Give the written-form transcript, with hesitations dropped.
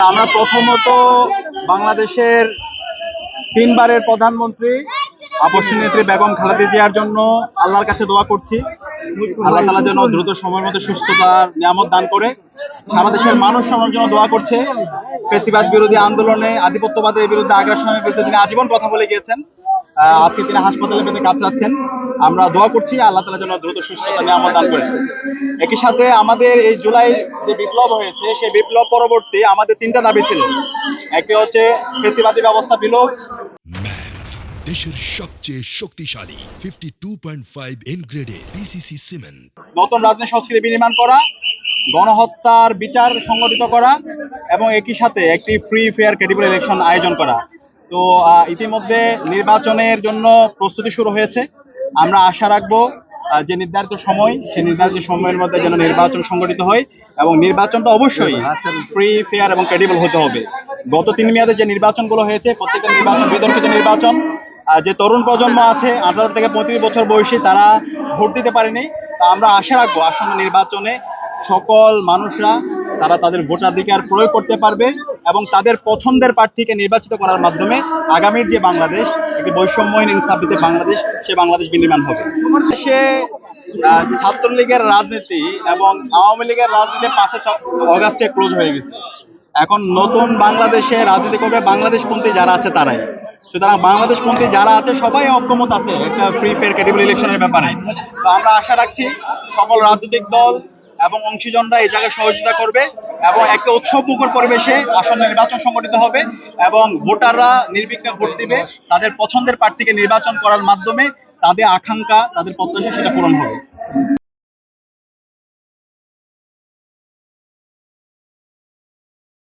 আমরা প্রথমত বাংলাদেশের তিনবারের প্রধানমন্ত্রী আপসী নেত্রী বেগম খালেদা জিয়ার জন্য আল্লাহর কাছে দোয়া করছি। আল্লাহ তাআলা যেন দ্রুত সময়ের মধ্যে সুস্থতার নিয়ামত দান করে। সারা দেশের মানুষ আমার জন্য দোয়া করছে। ফ্যাসিবাদ বিরোধী আন্দোলনে, আধিপত্যবাদের বিরুদ্ধে, আগ্রাসনের বিরুদ্ধে তিনি আজীবন কথা বলে গিয়েছেন। আজকে তিনি হাসপাতালে পেতে কাতরাচ্ছেন। আমরা দোয়া করছি আল্লাহ তাআলা যেন দ্রুত সুস্থতা নিয়ামত দান করে। একই সাথে আমাদের এই জুলাই যে বিপ্লব হয়েছে, সেই বিপ্লব পরবর্তী আমাদের তিনটা দাবি ছিল। একটি হচ্ছে ফ্যাসিবাদী ব্যবস্থা বিলোপ, ম্যাক্স দেশের সবচেয়ে শক্তিশালী 52.5 এন গ্রেডের পিসিসি সিমেন্ট, নতুন রাজনৈতিক সংস্কৃতি বিনির্মাণ করা, গণহত্যার বিচার সংগঠিত করা এবং একই সাথে একটি ফ্রি ফেয়ার ক্রেডিবল ইলেকশন আয়োজন করা। তো ইতিমধ্যে নির্বাচনের জন্য প্রস্তুতি শুরু হয়েছে। আমরা আশা রাখবো যে নির্ধারিত সময়, সেই নির্ধারিত সময়ের মধ্যে যেন নির্বাচন সংগঠিত হয় এবং নির্বাচনটা অবশ্যই ফ্রি ফেয়ার এবং ক্রেডিবল হতে হবে। গত 3 মেয়াদে যে নির্বাচনগুলো হয়েছে, প্রত্যেকটা নির্বাচন বিতর্কিত নির্বাচন। যে তরুণ প্রজন্ম আছে 18 থেকে 35 বছর বয়সী, তারা ভোট দিতে পারেনি। তা আমরা আশা রাখবো আসন্ন নির্বাচনে সকল মানুষরা তারা তাদের ভোটাধিকার প্রয়োগ করতে পারবে এবং তাদের পছন্দের প্রার্থীকে নির্বাচিত করার মাধ্যমে আগামীর যে বাংলাদেশ, একটি বৈষম্যহীন ইনসাফভিত্তিক বাংলাদেশ, সে বাংলাদেশ বিনির্মাণ হবে। দেশে ছাত্রলীগের রাজনীতি এবং আওয়ামী লীগের রাজনীতি 5 অগাস্টে ক্লোজ হয়ে গেছে। এখন নতুন বাংলাদেশে রাজনীতি করবে বাংলাদেশপন্থী যারা আছে তারাই। সুতরাং বাংলাদেশপন্থী যারা আছে সবাই অক্ষমত আছে একটা ফ্রি ফেয়ার ক্রেডিবল ইলেকশনের ব্যাপারে। তো আমরা আশা রাখছি সকল রাজনৈতিক দল এবং অংশীজনরা এই জায়গায় সহযোগিতা করবে এবং একটা উৎসবমুখর পরিবেশে আসন্ন নির্বাচন সংগঠিত হবে এবং ভোটাররা নির্বিঘ্নে ভোট দিবে। তাদের পছন্দের প্রার্থীকে নির্বাচন করার মাধ্যমে তাদের আকাঙ্ক্ষা, তাদের প্রত্যাশা সেটা পূরণ হবে।